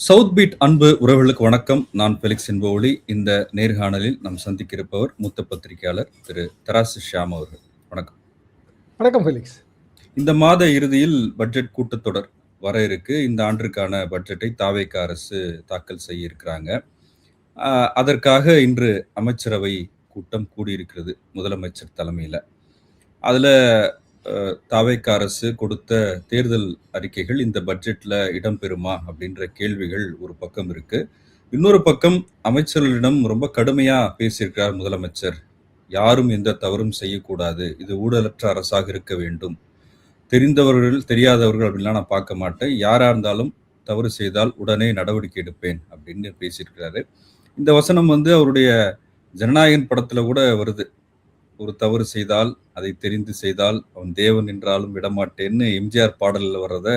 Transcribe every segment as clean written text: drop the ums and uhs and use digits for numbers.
South beat அன்பு உறவுகளுக்கு வணக்கம். நான் ஃபெலிக்ஸ் என்பவொளி. இந்த நேர்காணலில் நாம் சந்திக்க இருப்பவர் மூத்த பத்திரிகையாளர் திரு தராசு ஷியாம் அவர்கள். வணக்கம். வணக்கம் ஃபெலிக்ஸ். இந்த மாத இறுதியில் பட்ஜெட் கூட்டத்தொடர் வர இருக்கு. இந்த ஆண்டிற்கான பட்ஜெட்டை தாவேக அரசு தாக்கல் செய்ய இருக்கிறாங்க. அதற்காக இன்று அமைச்சரவை கூட்டம் கூடியிருக்கிறது முதலமைச்சர் தலைமையில. அதுல தாவேக அரசு கொடுத்த தேர்தல் அறிக்கைகள் இந்த பட்ஜெட்ல இடம்பெறுமா அப்படின்ற கேள்விகள் ஒரு பக்கம் இருக்கு. இன்னொரு பக்கம் அமைச்சர்களிடம் ரொம்ப கடுமையா பேசியிருக்கிறார் முதலமைச்சர். யாரும் எந்த தவறும் செய்யக்கூடாது, இது ஊழலற்ற அரசாக இருக்க வேண்டும், தெரிந்தவர்கள் தெரியாதவர்கள் அப்படின்லாம் நான் பார்க்க மாட்டேன், யாரா இருந்தாலும் தவறு செய்தால் உடனே நடவடிக்கை எடுப்பேன் அப்படின்னு பேசியிருக்கிறாரு. இந்த வசனம் அவருடைய ஜனநாயகன் படத்துல கூட வருது. ஒரு தவறு செய்தால் அதை தெரிந்து செய்தால் அவன் தேவன் என்றாலும் விடமாட்டேன்னு எம்ஜிஆர் பாடலில் வர்றத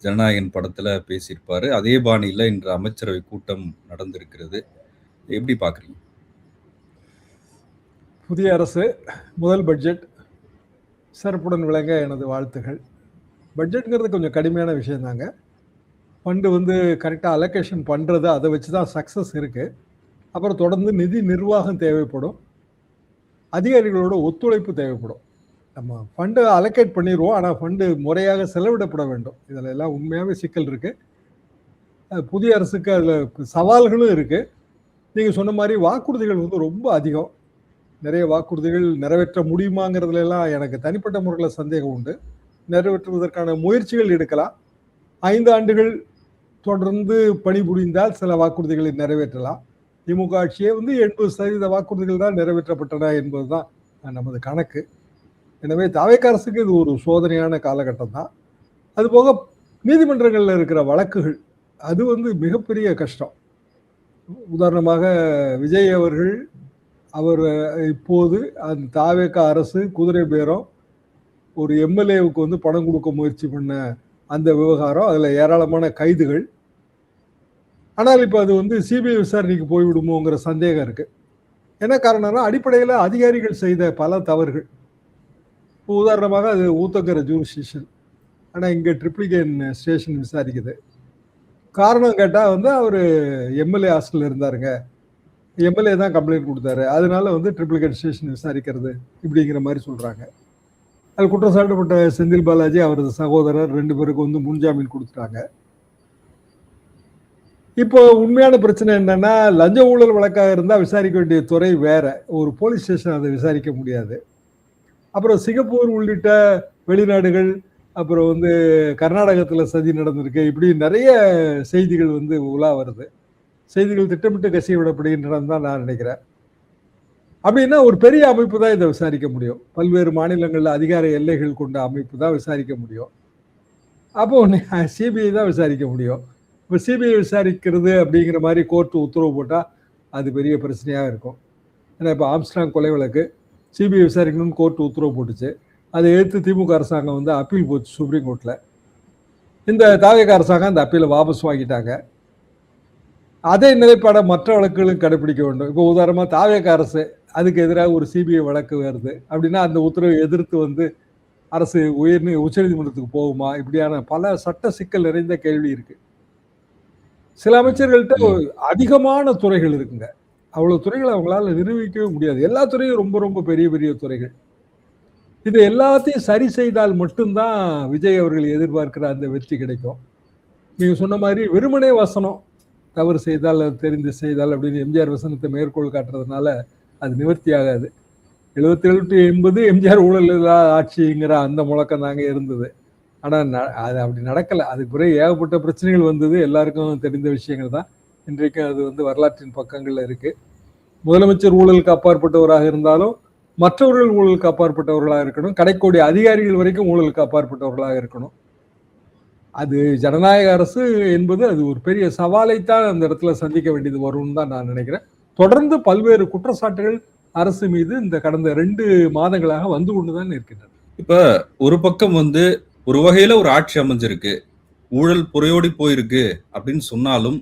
ஜனநாயகன் படத்துல பேசியிருப்பாரு. அதே பாணியில இன்று அமைச்சரவை கூட்டம் நடந்திருக்கிறது. எப்படி பாக்குறீங்க? புதிய அரசு முதல் பட்ஜெட் சிறப்புடன் விளங்க எனது வாழ்த்துகள். பட்ஜெட்டுங்கிறது கொஞ்சம் கடுமையான விஷயம் தாங்க. ஃபண்டு கரெக்டாக அலோகேஷன் பண்ணுறது, அதை வச்சு தான் சக்ஸஸ் இருக்குது. அப்புறம் தொடர்ந்து நிதி நிர்வாகம் தேவைப்படும், அதிகாரிகளோட ஒத்துழைப்பு தேவைப்படும். நம்ம ஃபண்டு அலோகேட் பண்ணிடுவோம், ஆனால் ஃபண்டு முறையாக செலவிடப்பட வேண்டும். இதில் எல்லாம் உண்மையாகவே சிக்கல் இருக்குது. புதிய அரசுக்கு அதில் சவால்களும் இருக்குது. நீங்கள் சொன்ன மாதிரி வாக்குறுதிகள் ரொம்ப அதிகம். நிறைய வாக்குறுதிகள் நிறைவேற்ற முடியுமாங்கிறதுலாம் எனக்கு தனிப்பட்ட முறையில் சந்தேகம் உண்டு. நிறைவேற்றுவதற்கான முயற்சிகள் எடுக்கலாம். 5 ஆண்டுகள் தொடர்ந்து பணிபுரிந்தால் சில வாக்குறுதிகளை நிறைவேற்றலாம். திமுக ஆட்சியே 80% வாக்குறுதிகள் தான் நிறைவேற்றப்பட்டன என்பதுதான் நமது கணக்கு. எனவே தாவேக அரசுக்கு இது ஒரு சோதனையான காலகட்டம் தான். அதுபோக நீதிமன்றங்களில் இருக்கிற வழக்குகள் அது மிகப்பெரிய கஷ்டம். உதாரணமாக விஜய் அவர்கள் இப்போது அந்த தாவேக அரசு குதிரை பேரம் ஒரு எம்எல்ஏவுக்கு பணம் கொடுக்க முயற்சி பண்ண அந்த விவகாரம், அதில் ஏராளமான கைதுகள். ஆனால் இப்போ அது சிபிஐ விசாரணைக்கு போய்விடுமோங்கிற சந்தேகம் இருக்குது. என்ன காரணம்னா, அடிப்படையில் அதிகாரிகள் செய்த பல தவறுகள். உதாரணமாக அது ஊத்தக்கரை ஜூரிஸ்டிக்ஷன், ஆனால் இங்கே ட்ரிப்ளிகேன் ஸ்டேஷன் விசாரிக்குது. காரணம் கேட்டால் அவர் எம்எல்ஏ ஹாஸ்டலில் இருந்தாருங்க, எம்எல்ஏ தான் கம்ப்ளைண்ட் கொடுத்தாரு, அதனால ட்ரிப்ளிகேன் ஸ்டேஷன் விசாரிக்கிறது இப்படிங்கிற மாதிரி சொல்கிறாங்க. அது குற்றம் சாட்டப்பட்ட செந்தில் பாலாஜி, அவரது சகோதரர் 2 பேருக்கு முன்ஜாமீன் கொடுத்துட்டாங்க. இப்போ உண்மையான பிரச்சனை என்னன்னா, லஞ்ச ஊழல் வழக்காக இருந்தால் விசாரிக்க வேண்டிய துறை வேற, ஒரு போலீஸ் ஸ்டேஷன் அதை விசாரிக்க முடியாது. அப்புறம் சிங்கப்பூர் உள்ளிட்ட வெளிநாடுகள், அப்புறம் கர்நாடகத்தில் சதி நடந்திருக்கு, இப்படி நிறைய செய்திகள் உலா வருது. செய்திகள் திட்டமிட்டு கசிய விடப்படுகின்றன தான் நான் நினைக்கிறேன். அப்படின்னா ஒரு பெரிய அமைப்பு தான் இதை விசாரிக்க முடியும். பல்வேறு மாநிலங்களில் அதிகார எல்லைகள் கொண்ட அமைப்பு தான் விசாரிக்க முடியும். அப்போ சிபிஐ தான் விசாரிக்க முடியும். இப்போ சிபிஐ விசாரிக்கிறது அப்படிங்கிற மாதிரி கோர்ட்டு உத்தரவு போட்டால் அது பெரிய பிரச்சனையாக இருக்கும். ஏன்னா இப்போ ஆம்ஸ்ட்ராங் கொலை வழக்கு சிபிஐ விசாரிக்கணும்னு கோர்ட்டு உத்தரவு போட்டுச்சு. அதை எதிர்த்து திமுக அரசாங்கம் அப்பீல் போச்சு சுப்ரீம் கோர்ட்டில். இந்த தாவேக அரசாங்கம் அந்த அப்பீலை வாபஸ் வாங்கிட்டாங்க. அதே நிலைப்பாடை மற்ற வழக்குகளும் கடைபிடிக்க வேண்டும். இப்போ உதாரணமாக தாவேக அரசு அதுக்கு எதிராக ஒரு சிபிஐ வழக்கு வருது அப்படின்னா, அந்த உத்தரவை எதிர்த்து அரசு உச்சநீதிமன்றத்துக்கு போகுமா? இப்படியான பல சட்ட சிக்கல் நிறைந்த கேள்வி இருக்கு. சில அமைச்சர்கள்ட்ட அதிகமான துறைகள் இருக்குங்க. அவ்வளவு துறைகளை அவங்களால நிரூபிக்கவே முடியாது. எல்லா துறையும் ரொம்ப ரொம்ப பெரிய பெரிய துறைகள். இது எல்லாத்தையும் சரி செய்தால் மட்டும்தான் விஜய் அவர்கள் எதிர்பார்க்கிற அந்த வெற்றி கிடைக்கும். நீங்க சொன்ன மாதிரி வெறுமனே வசனம், தவறு செய்தால் தெரிந்து செய்தால் அப்படின்னு எம்ஜிஆர் வசனத்தை மேற்கோள் காட்டுறதுனால அது நிவர்த்தி ஆகாது. 77 to 80 எம்ஜிஆர் ஊழல் இல்லாத ஆட்சிங்கிற அந்த முழக்கம் தாங்க இருந்தது. ஆனால் அது அப்படி நடக்கலை. அதுக்கு பிறகு ஏகப்பட்ட பிரச்சனைகள் வந்தது. எல்லாருக்கும் தெரிந்த விஷயங்கள் தான். இன்றைக்கும் அது வரலாற்றின் பக்கங்களில் இருக்கு. முதலமைச்சர் ஊழலுக்கு அப்பாற்பட்டவராக இருந்தாலும் மற்றவர்கள் ஊழலுக்கு அப்பாற்பட்டவர்களாக இருக்கணும். கடைக்கோடி அதிகாரிகள் வரைக்கும் ஊழலுக்கு அப்பாற்பட்டவர்களாக இருக்கணும். அது ஜனநாயக அரசு என்பது அது ஒரு பெரிய சவாலைத்தான் அந்த இடத்துல சந்திக்க வேண்டியது வரும்னு தான் நான் நினைக்கிறேன். தொடர்ந்து பல்வேறு குற்றச்சாட்டுகள் அரசு மீது இந்த கடந்த 2 மாதங்களாக வந்து கொண்டுதான் இருக்கின்றன. இப்ப ஒரு பக்கம் ஒரு வகையில ஒரு ஆட்சி அமைஞ்சிருக்கு, ஊழல் புறையோடி போயிருக்கு அப்படின்னு சொன்னாலும்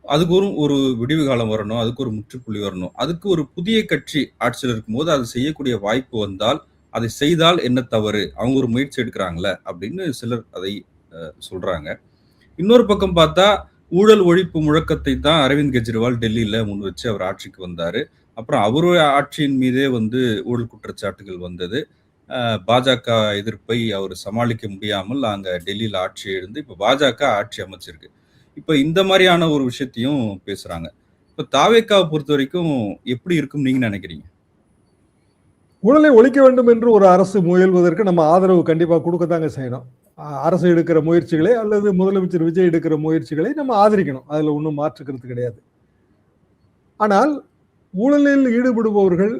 அதுக்கு ஒரு விடிவு காலம் வரணும், அதுக்கு ஒரு முற்றுப்புள்ளி வரணும். அதுக்கு ஒரு புதிய கட்சி ஆட்சியில் இருக்கும்போது அதை செய்யக்கூடிய வாய்ப்பு வந்தால் அதை செய்தால் என்ன தவறு, அவங்க ஒரு முயற்சி எடுக்கிறாங்களே அப்படின்னு சிலர் அதை சொல்றாங்க. இன்னொரு பக்கம் பார்த்தா ஊழல் ஒழிப்பு முழக்கத்தை தான் அரவிந்த் கெஜ்ரிவால் டெல்லியில முன் வச்சு அவர் ஆட்சிக்கு வந்தாரு. அப்புறம் அவருடைய ஆட்சியின் மீதே வந்து ஊழல் குற்றச்சாட்டுகள் வந்தது. பாஜக எதிர்ப்பை அவர் சமாளிக்க முடியாமல் அங்க டெல்லியில ஆட்சி இழந்து இப்ப பாஜக ஆட்சி அமைச்சிருக்கு. இப்ப இந்த மாரியான ஒரு விஷயத்தையும் பேசுறாங்க. இப்ப தாவேக்காவ பொறுத்தவரைக்கும் எப்படி இருக்கும்னு நீங்க நினைக்கிறீங்க? ஊழலை ஒழிக்க வேண்டும் என்று ஒரு அரசு முயல்வதற்கு நம்ம ஆதரவு கண்டிப்பா கொடுக்கத்தாங்க செய்யணும். அரசு எடுக்கிற முயற்சிகளை அல்லது முதலமைச்சர் விஜய் எடுக்கிற முயற்சிகளை நம்ம ஆதரிக்கணும். அதுல ஒன்றும் மாற்றுக்கிறது கிடையாது. ஆனால் ஊழலில் ஈடுபடுபவர்கள்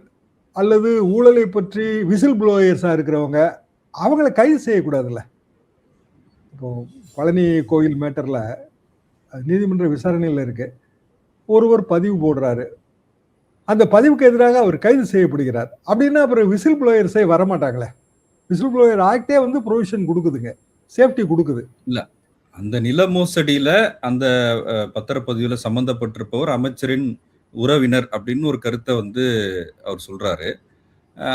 அல்லது ஊழலை பற்றி விசில் ப்ளோயர்ஸா இருக்கிறவங்க அவங்கள கைது செய்யக்கூடாதுல்ல. இப்போ பழனி கோயில் மேட்டர்ல நீதிமன்ற விசாரணையில் இருக்கு. ஒருவர் பதிவு போடுறாரு. அந்த பதிவுக்கு எதிராக அவர் கைது செய்யப்படுகிறார். அப்படின்னா அப்புறம் விசில் ப்ளோயர்ஸே வரமாட்டாங்களே. விசில் ப்ளோயர் ஆக்டே வந்து ப்ரொவிஷன் கொடுக்குதுங்க, சேஃப்டி கொடுக்குது. இல்ல. அந்த நில மோசடியில அந்த பத்திரப்பதிவுல சம்பந்தப்பட்டிருப்பவர் அமைச்சரின் உறவினர் அப்படின்னு ஒரு கருத்தை வந்து அவர் சொல்றாரு.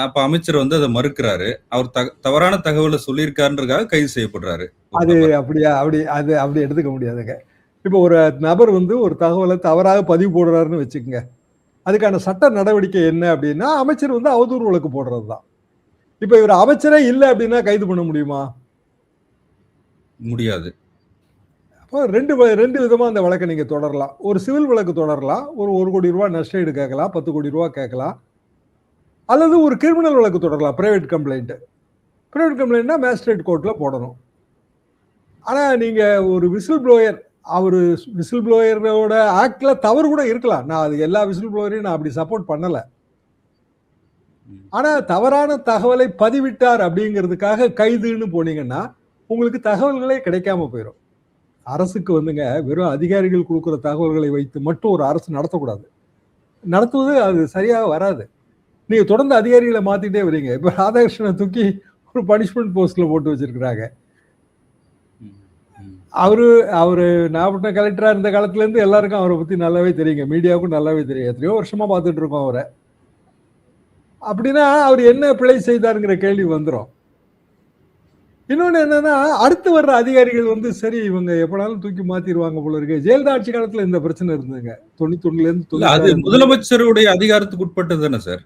அப்ப அமைச்சர் வந்து அதை மறுக்கிறாரு. அவர் தவறான தகவலை சொல்லியிருக்காருன்றதுக்காக கைது செய்யப்படுறாரு. அது அப்படியா? அப்படி எடுத்துக்க முடியாதுங்க. இப்போ ஒரு நபர் வந்து ஒரு தகவலை தவறாக பதிவு போடுறாருன்னு வச்சுக்கோங்க. அதுக்கான சட்ட நடவடிக்கை என்ன அப்படின்னா அமைச்சர் வந்து அவதூறு வழக்கு போடுறது தான். இப்ப இவர் அமைச்சரே இல்லை அப்படின்னா கைது பண்ண முடியுமா? முடியாது. அப்போ ரெண்டு விதமா அந்த வழக்கை நீங்க தொடரலாம். ஒரு சிவில் வழக்கு தொடரலாம். ஒரு 1 கோடி ரூபாய் நஷ்டஈடு கேட்கலாம், 10 கோடி ரூபாய் கேட்கலாம். அல்லது ஒரு கிரிமினல் வழக்கு தொடரலாம், பிரைவேட் கம்ப்ளைண்ட். பிரைவேட் கம்ப்ளைண்ட்னா மேஜிஸ்ட்ரேட் கோர்ட்ல போடணும். ஆனா நீங்க ஒரு விசில் ப்ளோயர், அவரு விசில் ப்ளோயரோட ஆக்ட்ல தவறு கூட இருக்கலாம். நான் அது எல்லா விசில் ப்ளோயரையும் நான் அப்படி சப்போர்ட் பண்ணல. ஆனா தவறான தகவலை பதிவிட்டார் அப்படிங்கிறதுக்காக கைதுன்னு போனீங்கன்னா உங்களுக்கு தகவல்களே கிடைக்காம போயிடும். அரசுக்கு வந்துங்க வெறும் அதிகாரிகள் கொடுக்குற தகவல்களை வைத்து மட்டும் ஒரு அரசு நடத்தக்கூடாது. நடத்துவது அது சரியாக வராது. நீங்க தொடர்ந்து அதிகாரிகளை மாத்திட்டே வரீங்க. இப்ப ராதாகிருஷ்ணனை தூக்கி ஒரு பனிஷ்மெண்ட் போஸ்ட்ல போட்டு வச்சிருக்கிறாங்க. அவரு நாகப்பட்டினம் கலெக்டரா இருந்த காலத்துல இருந்து எல்லாருக்கும் அவரை பத்தி நல்லாவே தெரியுங்க. மீடியாவுக்கும் நல்லாவே தெரியும். எத்தனையோ வருஷமா பார்த்துட்டு இருக்கோம் அவரை. அப்படின்னா அவர் என்ன பிழை செய்தாருங்கிற கேள்வி வந்துடும். இன்னொன்னு என்னன்னா, அடுத்து வர்ற அதிகாரிகள் வந்து சரி இவங்க எப்பனாலும் தூக்கி மாத்திடுவாங்க போல இருக்கு. ஜெயலலிதா ஆட்சி காலத்துல இந்த பிரச்சனை இருந்ததுங்க. 91ல இருந்து அது முதலமைச்சருடைய அதிகாரத்துக்கு உட்பட்டது தானே சார்?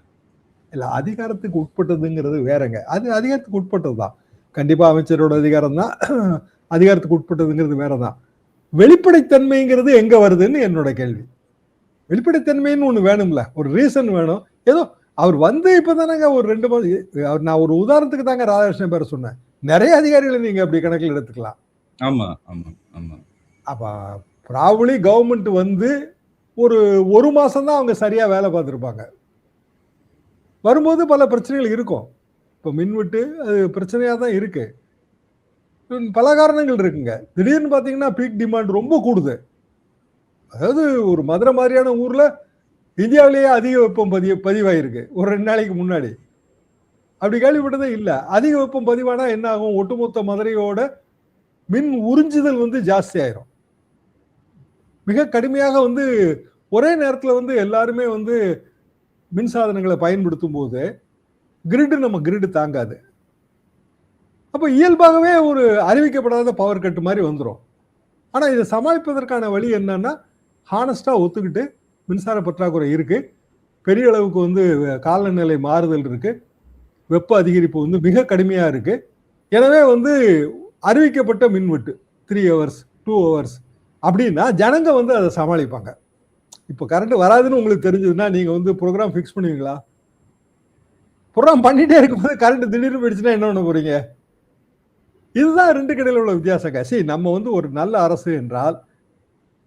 இல்ல, அதிகாரத்துக்கு உட்பட்டதுங்கிறது வேறங்க. அது அதிகாரத்துக்கு உட்பட்டதுதான். கண்டிப்பா அமைச்சரோட அதிகாரம் தான். அதிகாரத்துக்கு உட்பட்டதுங்கிறது வேறதான். வெளிப்படைத்தன்மைங்கிறது எங்க வருதுன்னு என்னோட கேள்வி. வெளிப்படைத்தன்மைன்னு ஒண்ணு வேணும்ல, ஒரு ரீசன் வேணும். ஏதோ அவர் வந்து இப்பதானங்க ஒரு 2 மாதம், நான் ஒரு உதாரணத்துக்கு தாங்க ராதாகிருஷ்ணன் பேரை சொன்னேன். நிறைய அதிகாரிகளை நீங்க அப்படி கணக்கில் எடுத்துக்கலாம். ஆமா ஆமா ஆமா. அப்ப ப்ராபபிலி கவர்மெண்ட் வந்து ஒரு மாசம் தான் அவங்க சரியா வேலை பார்த்துருப்பாங்க. வரும்போது பல பிரச்சனைகள் இருக்கும். இப்போ மின்வெட்டு அது பிரச்சனையா தான் இருக்கு. பல காரணங்கள் இருக்குங்க. திடீர்னு பாத்தீங்கன்னா பீக் டிமாண்ட் ரொம்ப கூடுது. அதாவது ஒரு மதுரை மாதிரியான ஊர்ல இந்தியாவிலேயே அதிக வெப்பம் பதிவாயிருக்கு ஒரு 2 நாளைக்கு முன்னாடி. அப்படி கேள்விப்பட்டதே இல்ல. அதிக வெப்பம் பதிவானா என்ன ஆகும்? ஒட்டுமொத்த மதுரையோட மின் உறிஞ்சுதல் வந்து ஜாஸ்தி ஆயிரும். மிக கடுமையாக வந்து ஒரே நேரத்துல வந்து எல்லாருமே வந்து மின் சாதனங்களை பயன்படுத்தும் போது நம்ம கிரிட் தாங்காது. அப்ப இயல்பாகவே ஒரு அறிவிக்கப்படாத பவர் கட் மாதிரி வந்துடும். ஆனா இதை சமாளிப்பதற்கான வழி என்னன்னா, ஹானஸ்டா ஒத்துக்கிட்டு மின்சார பற்றாக்குறை இருக்கு, பெரிய அளவுக்கு வந்து காலநிலை மாறுதல் இருக்கு, வெப்ப அதிகரிப்பு வந்து மிக கடுமையா இருக்கு. எனவே வந்து அறிவிக்கப்பட்ட மின்வெட்டு 3 ஹவர்ஸ் 2 ஹவர்ஸ் அப்படின்னா ஜனங்க வந்து அதை சமாளிப்பாங்க. இப்போ கரண்ட் வராதுன்னு உங்களுக்கு தெரிஞ்சதுன்னா நீங்க வந்து ப்ரோக்ராம் ஃபிக்ஸ் பண்ணுவீங்களா? ப்ரோக்ராம் பண்ணிட்டே இருக்கும்போது கரண்ட் திடீர்னு போயிடுச்சுன்னா என்ன பண்ண போறீங்க? இதுதான் 2 கடையில் உள்ள வித்தியாசங்க. சரி, நம்ம வந்து ஒரு நல்ல அரசு என்றால்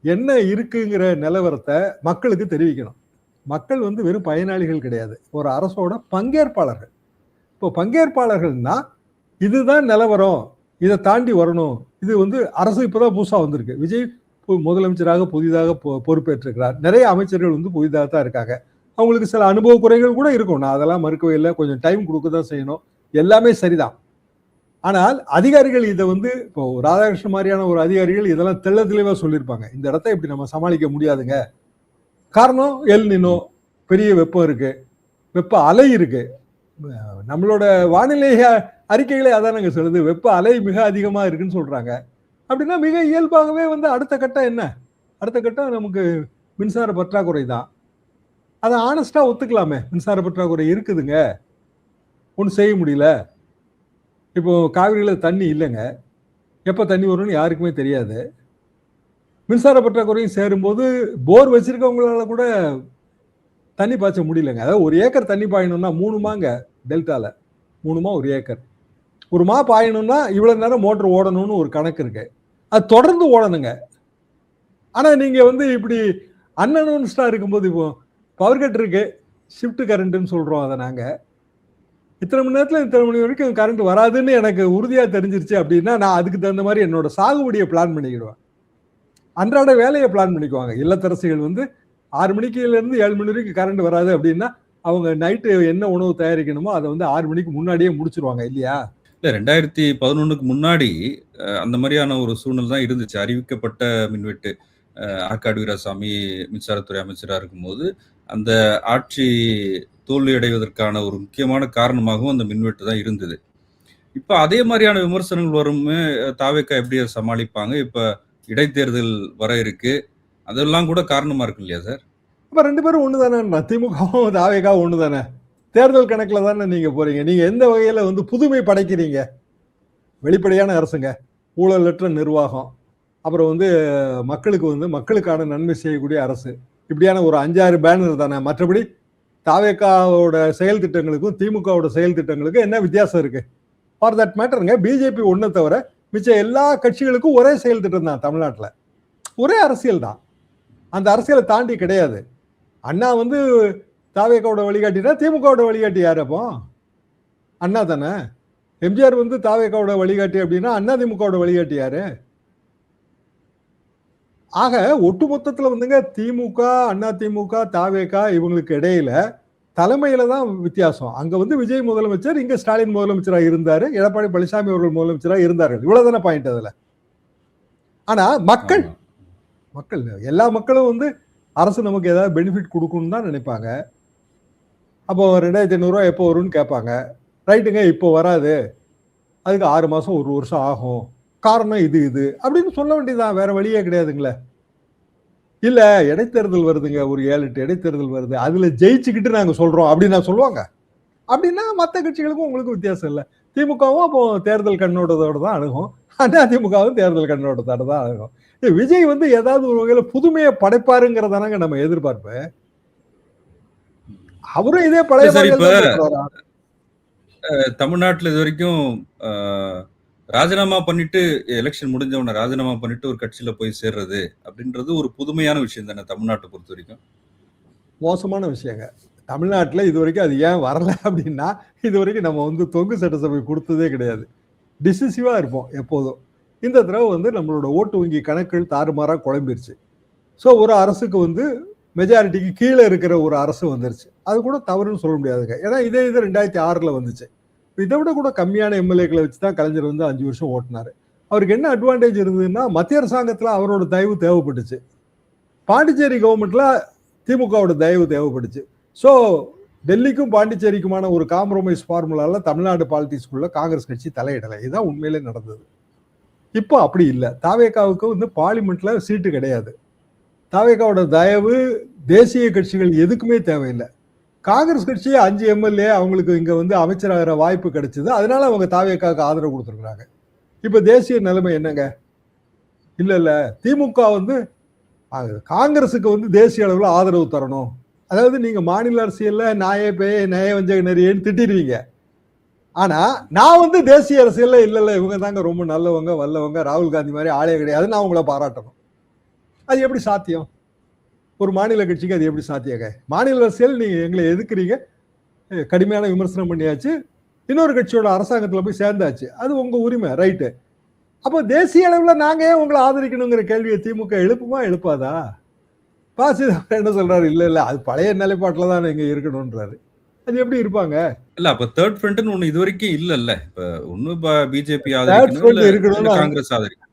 என்ன இருக்குங்கிற நிலவரத்தை மக்களுக்கு தெரிவிக்கணும். மக்கள் வந்து வெறும் பயனாளிகள் கிடையாது, ஒரு அரசோட பங்கேற்பாளர்கள். இப்போ பங்கேற்பாளர்கள்னா இதுதான் நிலவரம், இதை தாண்டி வரணும். இது வந்து அரசு இப்பதான் புதுசா வந்திருக்கு. விஜய் முதலமைச்சராக புதிதாக பொறுப்பேற்றிருக்கிறார். நிறைய அமைச்சர்கள் வந்து புதிதாக தான் இருக்காங்க. அவங்களுக்கு சில அனுபவ குறைகள் கூட இருக்கும். நான் அதெல்லாம் மறுக்கவே இல்லை. கொஞ்சம் டைம் கொடுக்க தான் செய்யணும். எல்லாமே சரிதான். ஆனால் அதிகாரிகள் இதை வந்து இப்போ ராதாகிருஷ்ணன் மாதிரியான ஒரு அதிகாரிகள் இதெல்லாம் தெள்ள தெளிவா சொல்லியிருப்பாங்க. இந்த இடத்த இப்படி நம்ம சமாளிக்க முடியாதுங்க. காரணம் எல் நினோ, பெரிய வெப்பம் இருக்கு, வெப்ப அலை இருக்கு. நம்மளோட வானிலை அறிக்கைகளே அதானங்க சொல்லுது, வெப்ப அலை மிக அதிகமா இருக்குன்னு சொல்றாங்க. அப்படின்னா மிக இயல்பாகவே வந்து அடுத்த கட்டம் என்ன, அடுத்த கட்டம் நமக்கு மின்சார பற்றாக்குறை தான். அதை ஆனஸ்டா ஒத்துக்கலாமே, மின்சார பற்றாக்குறை இருக்குதுங்க, ஒன்றும் செய்ய முடியல. இப்போ காவிரியில தண்ணி இல்லைங்க, எப்போ தண்ணி வரும்னு யாருக்குமே தெரியாது. மின்சார பற்றாக்குறையும் சேரும்போது போர் வச்சிருக்கவங்களால கூட தண்ணி பாய்ச்ச முடியலங்க. அதாவது 1 ஏக்கர் தண்ணி பாயணும்னா 3 மாங்க டெல்டால, 3 மா 1 ஏக்கர். 1 மா பாயணும்னா இவ்வளவு நேரம் மோட்டர் ஓடணும்னு ஒரு கணக்கு இருக்கு. அது தொடர்ந்து ஓடணுங்க. ஆனா நீங்க வந்து இப்படி அன்அனௌன்ஸ்டா இருக்கும்போது, இப்போ பவர் கட் இருக்கு, ஷிஃப்ட் கரண்ட்னு சொல்றோம் அதை நாங்க. இத்தனை மணி நேரத்துல இத்தனை மணி வரைக்கும் கரண்ட் வராதுன்னு எனக்கு உறுதியா தெரிஞ்சிருச்சு அப்படின்னா, நான் அதுக்கு தகுந்த மாதிரி என்னோட சாகுபடியை பிளான் பண்ணிக்கிடுவேன். அன்றாட வேலையை பிளான் பண்ணிக்குவாங்க. இல்லத்தரசிகள் வந்து 6 மணிக்குல இருந்து 7 மணி வரைக்கும் கரண்ட் வராது அப்படின்னா, அவங்க நைட்டு என்ன உணவு தயாரிக்கணுமோ அதை வந்து 6 மணிக்கு முன்னாடியே முடிச்சிருவாங்க இல்லையா? இல்ல 2011க்கு முன்னாடி அந்த மாதிரியான ஒரு சூழ்நிலை தான் இருந்துச்சு. அறிவிக்கப்பட்ட மின்வெட்டு. ஆற்காடு வீராசாமி மின்சாரத்துறை அமைச்சரா இருக்கும்போது, அந்த ஆட்சி தோல்வியடைவதற்கான ஒரு முக்கியமான காரணமாகவும் அந்த மின்வெட்டு தான் இருந்தது. இப்ப அதே மாதிரியான விமர்சனங்கள் வருமே, தாவேக்கா எப்படி அதை சமாளிப்பாங்க? இப்ப இடைத்தேர்தல் வர இருக்கு. அதெல்லாம் கூட காரணமா இருக்கு இல்லையா சார்? அப்ப 2 பேரும் ஒண்ணு தானே, திமுகவும் தாவேக்காவும் ஒண்ணு தானே. தேர்தல் கணக்குல தானே நீங்க போறீங்க. நீங்க எந்த வகையில வந்து புதுமை படைக்கிறீங்க? வெளிப்படையான அரசுங்க, ஊழலற்ற நிர்வாகம், அப்புறம் வந்து மக்களுக்கு வந்து மக்களுக்கான நன்மை செய்யக்கூடிய அரசு, இப்படியான ஒரு 5-6 பேனர் தானே. மற்றபடி தாவேக்காவோட செயல் திட்டங்களுக்கும் திமுகவோட செயல் திட்டங்களுக்கும் என்ன வித்தியாசம் இருக்கு? ஃபார் தட் மேட்டருங்க, பிஜேபி ஒன்றை தவிர மிச்ச எல்லா கட்சிகளுக்கும் ஒரே செயல் திட்டம் தான். தமிழ்நாட்டில் ஒரே அரசியல் தான், அந்த அரசியலை தாண்டி கிடையாது. அண்ணா வந்து தாவேக்காவோட வழிகாட்டினா திமுகவோட வழிகாட்டி யாரு? அப்போ அண்ணா தானே. எம்ஜிஆர் வந்து தாவேக்காவோட வழிகாட்டி அப்படின்னா அண்ணா திமுகவோட வழிகாட்டி யாரு? ஆக ஒட்டுமொத்தத்துல வந்துங்க திமுக, அண்ணா திமுக, தாவேக்கா இவங்களுக்கு இடையில தலைமையில தான் வித்தியாசம். அங்க வந்து விஜய் முதலமைச்சர், இங்க ஸ்டாலின் முதலமைச்சராக இருந்தாரு, எடப்பாடி பழனிசாமி அவர்கள் முதலமைச்சராக இருந்தார்கள். இவ்வளவுதானே பாயிண்ட் அதுல. ஆனா மக்கள் மக்கள் எல்லா மக்களும் வந்து அரசு நமக்கு ஏதாவது பெனிஃபிட் கொடுக்கணும்னு தான் நினைப்பாங்க. அப்போ 2500 ரூபாய் எப்போ வரும்னு கேட்பாங்க. ரைட்டுங்க, இப்போ வராது, அதுக்கு 6 மாசம் 1 வருஷம் ஆகும், காரணம் இது இது அப்படின்னு சொல்ல வேண்டியதான், வேற வழியே கிடையாதுங்களே. இல்ல இடைத்தேர்தல் வருதுங்க, ஒரு 7-8 இடைத்தேர்தல் வருது, அதுல ஜெயிச்சுக்கிட்டு நாங்க சொல்றோம் அப்படின்னு சொல்லுவாங்க. அப்படின்னா மற்ற கட்சிகளுக்கும் உங்களுக்கு வித்தியாசம் இல்லை. திமுகவும் அப்போ தேர்தல் கண்ணோட்டத்தோட தான் அணுகும், அண்ணா திமுகவும் தேர்தல் கண்ணோட்டத்தோட தான் அணுகும். விஜய் வந்து ஏதாவது ஒரு வகையில புதுமையை படைப்பாருங்கிறதானாங்க நம்ம எதிர்பார்ப்பு. அவரும் இதே பழைய தமிழ்நாட்டுல இது வரைக்கும் ராஜினாமா பண்ணிட்டு, எலெக்ஷன் முடிஞ்சவன ராஜினாமா பண்ணிட்டு ஒரு கட்சியில போய் சேர்றது அப்படின்றது ஒரு புதுமையான விஷயம் தானே தமிழ்நாட்டை பொறுத்த வரைக்கும். மோசமான விஷயங்க. தமிழ்நாட்டுல இது வரைக்கும் அது ஏன் வரல அப்படின்னா, இது வரைக்கும் நம்ம வந்து தொங்கு சட்டசபை கொடுத்ததே கிடையாது. டிசிசிவா இருப்போம் எப்போதும். இந்த தடவை வந்து நம்மளோட ஓட்டு வங்கி கணக்குகள் தாறுமாறா குழம்பிருச்சு. ஸோ ஒரு அரசுக்கு வந்து மெஜாரிட்டிக்கு கீழே இருக்கிற ஒரு அரசு வந்துருச்சு. அது கூட தவறுன்னு சொல்ல முடியாதுங்க. ஏன்னா இதே இது 2006ல் வந்துச்சு. இதை விட கூட கம்மியான எம்எல்ஏக்களை வச்சு தான் கலைஞர் வந்து 5 வருஷம் ஓட்டினாரு. அவருக்கு என்ன அட்வான்டேஜ் இருந்ததுன்னா, மத்திய அரசாங்கத்தில் அவரோட தயவு தேவைப்பட்டுச்சு, பாண்டிச்சேரி கவர்மெண்ட்ல திமுகவோட தயவு தேவைப்பட்டுச்சு. ஸோ டெல்லிக்கும் பாண்டிச்சேரிக்குமான ஒரு காம்ப்ரமைஸ் ஃபார்முலால தமிழ்நாடு பாலிடிக்ஸ்குள்ள காங்கிரஸ் கட்சி தலையிடலை. இதுதான் உண்மையிலே நடந்தது. இப்போ அப்படி இல்லை. தாவேக்காவுக்கு வந்து பார்லிமெண்ட்ல சீட்டு கிடையாது. தாவேக்காவோட தயவு தேசிய கட்சிகள் எதுக்குமே தேவையில்லை. காங்கிரஸ் கட்சி 5 எம்எல்ஏ அவங்களுக்கு இங்க வந்து அமைச்சராகிற வாய்ப்பு கிடைச்சது, அதனால அவங்க தாவேக்காவுக்கு ஆதரவு கொடுத்துருக்காங்க. இப்ப தேசிய நிலைமை என்னங்க? இல்ல இல்ல, திமுக வந்து காங்கிரஸுக்கு வந்து தேசிய அளவில் ஆதரவு தரணும். அதாவது நீங்க மாநில அரசியல்ல நாயே பேய நய வஞ்சக நெறியன்னு திட்டிடுவீங்க. ஆனா நான் வந்து தேசிய அரசியல்ல இல்ல இல்ல இவங்க தாங்க ரொம்ப நல்லவங்க வல்லவங்க, ராகுல் காந்தி மாதிரி ஆளே கிடையாது, நான் உங்களை பாராட்டணும். அது எப்படி சாத்தியம்? ஒரு மாநில கட்சிக்கு அது எப்படி சாத்தியங்க? மாநில அரசியல் நீங்க எங்களை எதுக்குறீங்க, கடுமையான விமர்சனம் பண்ணியாச்சு, இன்னொரு கட்சியோட அரசாங்கத்துல போய் சேர்ந்தாச்சு, அது உங்க உரிமை, ரைட்டு. அப்போ தேசிய அளவில் நாங்க ஏன் உங்களை ஆதரிக்கணுங்கிற கேள்வியை திமுக எழுப்புமா எழுப்பாதா? பாசிதர் என்ன சொல்றாரு? இல்ல இல்ல, அது பழைய நிலைப்பாட்டில் தான் இங்க இருக்கணும்ன்றாரு. அது எப்படி இருப்பாங்க? இல்ல அப்ப தேர்ட் ஃப்ரண்ட்னு ஒண்ணு இது வரைக்கும் இல்ல. இப்ப ஒண்ணு பிஜேபி ஆதரிக்கணும், இல்ல காங்கிரஸ் ஆதரிக்கணும்.